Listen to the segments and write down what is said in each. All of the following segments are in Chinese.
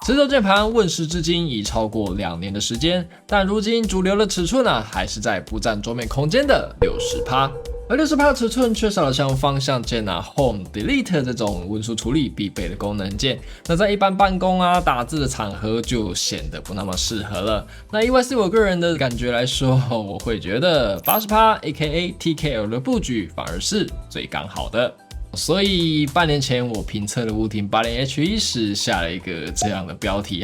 持轴键盘问世至今已超过2年的时间，但如今主流的尺寸还是在不占桌面空间的60%。而60%的尺寸缺少了像方向键Home、Delete 这种文书处理必备的功能键，那在一般办公打字的场合就显得不那么适合了。那意外是我个人的感觉来说，我会觉得80% AKA TKL 的布局反而是最刚好的。所以半年前我评测了雾庭 80H1 时下了一个这样的标题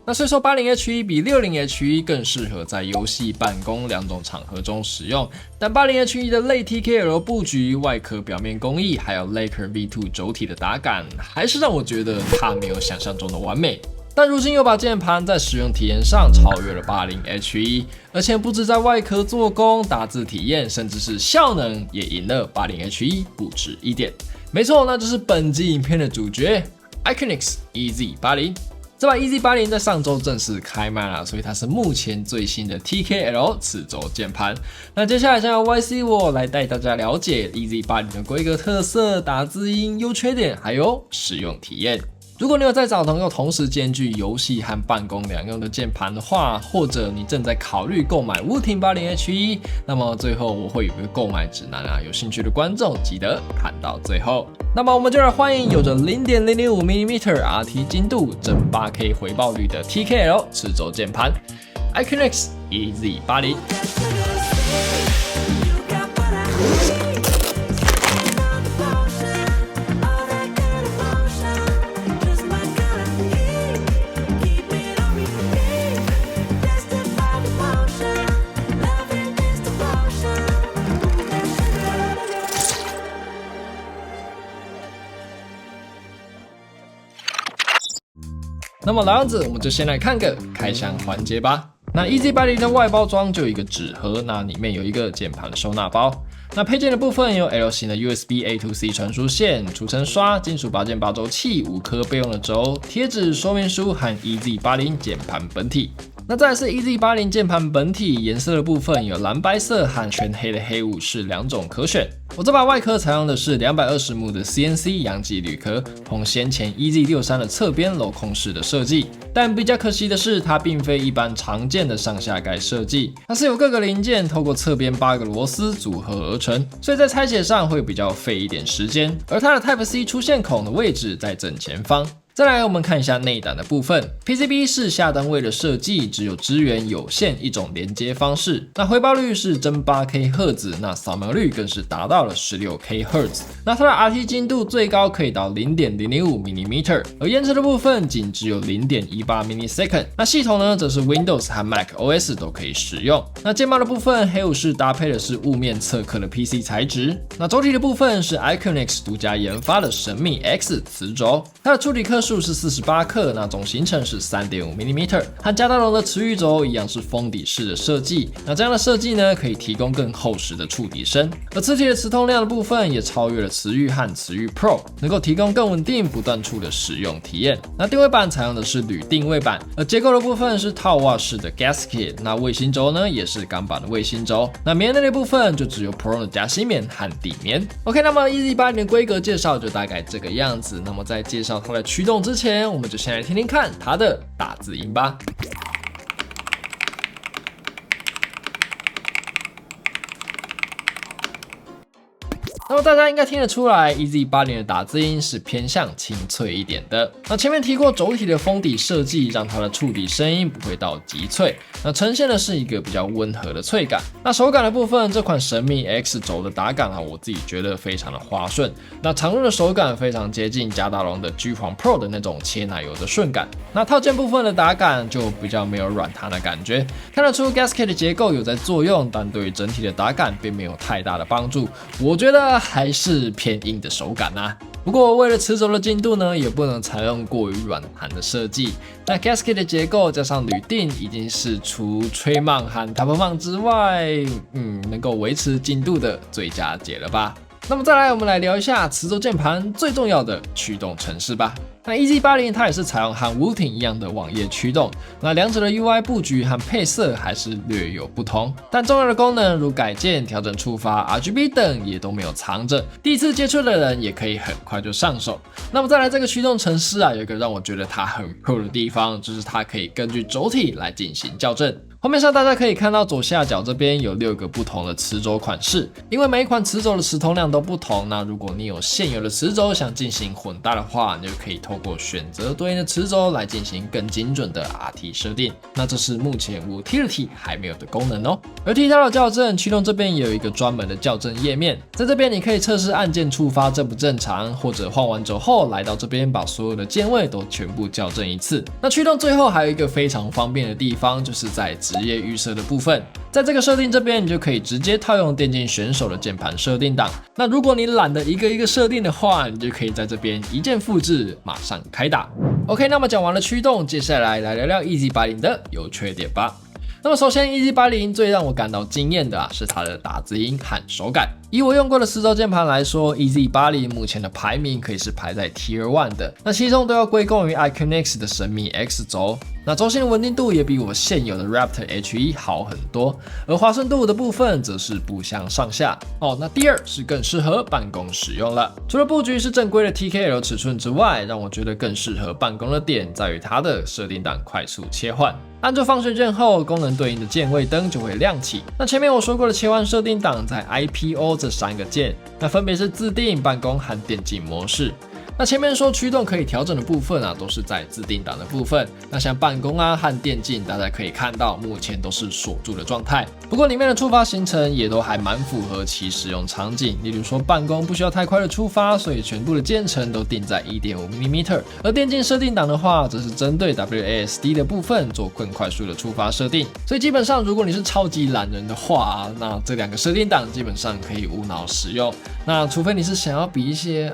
那虽说 80H1 比 60H1 更适合在游戏、办公2种场合中使用，但 80H1 的类 TKL 布局、外壳表面工艺，还有 Laker V2 轴体的打感，还是让我觉得它没有想象中的完美。但如今又把键盘在使用体验上超越了 80H1， 而且不止在外壳做工、打字体验，甚至是效能也赢了 80H1 不止一点。没错，那就是本集影片的主角 Iconix EZ80。这把 EZ80 在上周正式开卖了，所以它是目前最新的 TKL 磁轴键盘。那接下来将由 YC 我来带大家了解 EZ80 的规格特色、打字音、优缺点，还有使用体验。如果你有在找能够同时兼具游戏和办公两用的键盘的话，或者你正在考虑购买雾庭 80H1， 那么最后我会有个购买指南有兴趣的观众记得看到最后。那么我们就来欢迎有着 0.005mm RT 精度、正 8K 回报率的 TKL 磁轴键盘 Iconix EZ80。那么老样子，我们就先来看个开箱环节吧。那 EZ80 的外包装就有一个纸盒，那里面有一个键盘收纳包。那配件的部分有 L 型的 USB A to C 传输线、除尘刷、金属拔键拔轴器、5颗备用的轴、贴纸、说明书和 EZ80 键盘本体。那再来是 EZ80 键盘本体，颜色的部分有蓝白色和全黑的黑武士2种可选。我这把外壳采用的是220mm的 CNC 阳极铝壳，同先前 EZ63 的侧边镂空式的设计。但比较可惜的是，它并非一般常见的上下盖设计，它是由各个零件透过侧边8个螺丝组合而成，所以在拆解上会比较费一点时间。而它的 Type-C 出线孔的位置在正前方。再来我们看一下内胆的部分 ，PCB 是下单位的设计，只有支援有线一种连接方式。那回报率是真 8K 赫兹，那扫描率更是达到了 16K 赫兹。那它的 RT 精度最高可以到 0.005mm， 而延迟的部分仅只有 0.18ms。那系统呢，则是 Windows 和 Mac OS 都可以使用。那键帽的部分，黑武士搭配的是雾面侧刻的 PC 材质。那轴体的部分是 Iconix 独家研发的神秘 X 磁轴，它的处理克数是48克，那总行程是 3.5mm， 和加大龙的磁域轴一样是封底式的设计。那这样的设计呢，可以提供更厚实的触底声。而磁体的磁通量的部分也超越了磁域和磁域 Pro， 能够提供更稳定不断触的使用体验。那定位板采用的是铝定位板，而结构的部分是套袜式的 gasket， 那卫星轴呢也是钢板的卫星轴。那棉类的部分就只有 Pro 的夹心棉和底棉。OK， 那么 EZ80 的规格介绍就大概这个样子。那么在介绍它的驱动之前，我们就先来听听看它的打字音吧。那么大家应该听得出来 ，EZ80 的打字音是偏向清脆一点的。那前面提过轴体的封底设计，让它的触底声音不会到极脆，那呈现的是一个比较温和的脆感。那手感的部分，这款神秘 X 轴的打感我自己觉得非常的滑顺。那常用的手感非常接近加大龙的橘黄 Pro 的那种切奶油的顺感。那套件部分的打感就比较没有软弹的感觉，看得出 gasket 的结构有在作用，但对于整体的打感并没有太大的帮助。我觉得还是偏硬的手感不过为了磁轴的精度呢，也不能采用过于软弹的设计。那 gasket 的结构加上铝锭，已经是除吹망和 top 망之外，能够维持精度的最佳解了吧。那么再来，我们来聊一下磁轴键盘最重要的驱动程式吧。那 EZ80 它也是采用和 Wooting 一样的网页驱动，那两者的 UI 布局和配色还是略有不同，但重要的功能如改键、调整触发、RGB 等也都没有藏着，第一次接触的人也可以很快就上手。那么再来这个驱动程式啊，有一个让我觉得它很 pro 的地方，就是它可以根据轴体来进行校正。画面上大家可以看到左下角这边有6个不同的磁轴款式，因为每一款磁轴的磁通量都不同，那如果你有现有的磁轴想进行混搭的话，你就可以透过选择对应的磁轴来进行更精准的 RT 设定，那这是目前 Utility 还没有的功能哦。而提到了校正，驱动这边也有一个专门的校正页面，在这边你可以测试按键触发正不正常，或者换完轴后来到这边把所有的键位都全部校正一次。那驱动最后还有一个非常方便的地方，就是在职业预设的部分，在这个设定这边你就可以直接套用电竞选手的键盘设定档。那如果你懒得一个一个设定的话，你就可以在这边一键复制，马上开打。OK， 那么讲完了驱动，接下来聊聊 EZ80 的优缺点吧。那么首先 EZ80 最让我感到惊艳的是它的打字音和手感。以我用过的磁轴键盘来说 ，EZ80 目前的排名可以是排在 Tier 1的，那其中都要归功于 Iconix 的神秘 X 轴。那轴心的稳定度也比我现有的 Raptor H1 好很多，而滑顺度的部分则是不相上下。那第二是更适合办公使用了。除了布局是正规的 TKL 尺寸之外，让我觉得更适合办公的点在于它的设定档快速切换。按住方旋键后，功能对应的键位灯就会亮起。那前面我说过的切换设定档在 IPO 这3个键，那分别是自定、办公和电竞模式。那前面说驱动可以调整的部分啊，都是在自定档的部分。那像办公啊和电竞，大家可以看到目前都是锁住的状态。不过里面的触发行程也都还蛮符合其使用场景，例如说办公不需要太快的触发，所以全部的键程都定在 1.5mm。而电竞设定档的话，则是针对 WASD 的部分做更快速的触发设定。所以基本上如果你是超级懒人的话，那这2个设定档基本上可以无脑使用。那除非你是想要比一些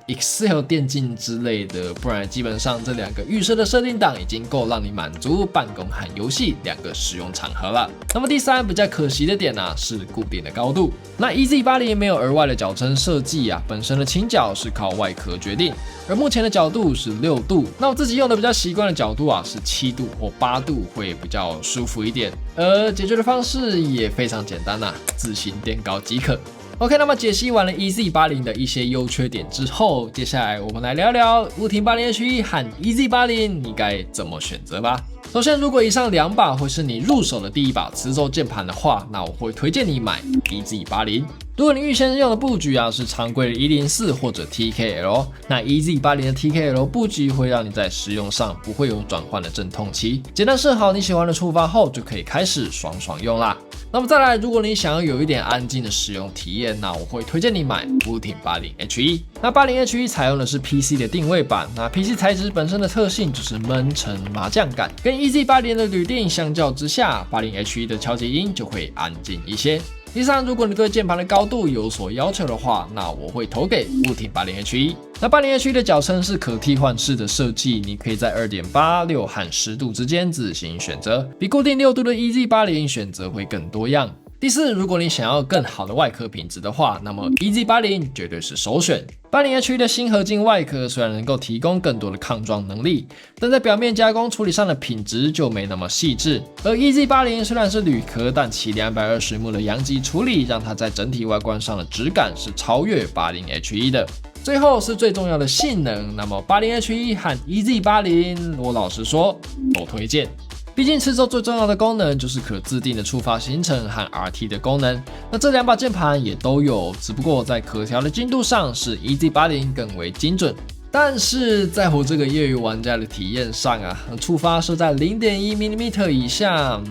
Excel电竞之类的，不然基本上这2个预设的设定档已经够让你满足办公和游戏2个使用场合了。那么第3比较可惜的点是固定的高度。那 EZ80 没有额外的矫正设计本身的倾角是靠外壳决定，而目前的角度是6度。那我自己用的比较习惯的角度是7度或8度，会比较舒服一点。而解决的方式也非常简单自行垫高即可。OK， 那么解析完了 EZ80 的一些优缺点之后，接下来我们来聊聊580H1 和 EZ80 你该怎么选择吧。首先，如果以上2把会是你入手的第一把磁轴键盘的话，那我会推荐你买 EZ80。如果你预先用的布局是常规的104或者 TKL， 那 EZ80 的 TKL 布局会让你在使用上不会有转换的阵痛期，简单设好你喜欢的触发后就可以开始爽用啦。那么再来，如果你想要有一点安静的使用体验，那我会推荐你买 Wooting80H1。那 80H1 采用的是 PC 的定位板，那 PC 材质本身的特性就是闷沉麻将感，跟 EZ80 的铝锭相较之下， 80H1 的敲击音就会安静一些。第3，如果你对键盘的高度有所要求的话，那我会投给 Wooting80H1。那 80H1 的脚撑是可替换式的设计，你可以在 2.8、6和10度之间自行选择，比固定6度的 EZ80 选择会更多样。第4，如果你想要更好的外壳品质的话，那么 EZ80 绝对是首选。80H1 的新合金外壳虽然能够提供更多的抗撞能力，但在表面加工处理上的品质就没那么细致。而 EZ80 虽然是铝壳，但其220mm的阳极处理让它在整体外观上的质感是超越 80H1 的。最后是最重要的性能，那么 80H1 和 EZ80 我老实说都推荐。毕竟磁轴最重要的功能就是可自定的触发行程和 RT 的功能，那这2把键盘也都有，只不过在可调的精度上是 EZ80 更为精准。但是在我这个业余玩家的体验上触发设在 0.1mm 以下，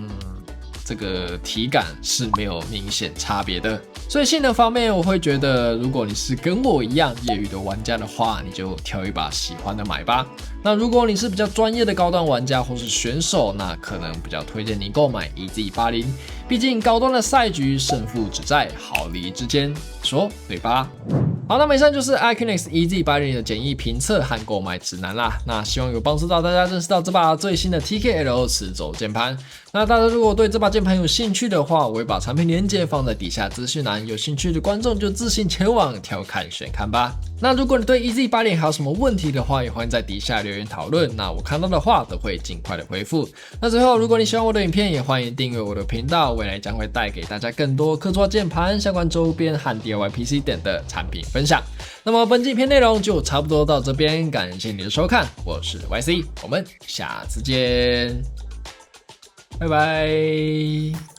这个体感是没有明显差别的。所以性能方面，我会觉得如果你是跟我一样业余的玩家的话，你就挑一把喜欢的买吧。那如果你是比较专业的高端玩家或是选手，那可能比较推荐你购买 EZ80， 毕竟高端的赛局胜负只在毫厘之间，说对吧？好，那么以上就是 Iconix EZ80 的简易评测和购买指南啦。那希望有帮助到大家认识到这把最新的 TKL 磁轴键盘。那大家如果对这把键盘有兴趣的话，我会把产品链接放在底下资讯栏，有兴趣的观众就自行前往挑看选看吧。那如果你对 EZ80 还有什么问题的话，也欢迎在底下留言讨论。那我看到的话都会尽快的回复。那最后，如果你喜欢我的影片，也欢迎订阅我的频道，未来将会带给大家更多客座键盘相关周边和 DIY PC 等的产品分享。那么本期影片内容就差不多到这边，感谢你的收看，我是 YC， 我们下次见，拜拜。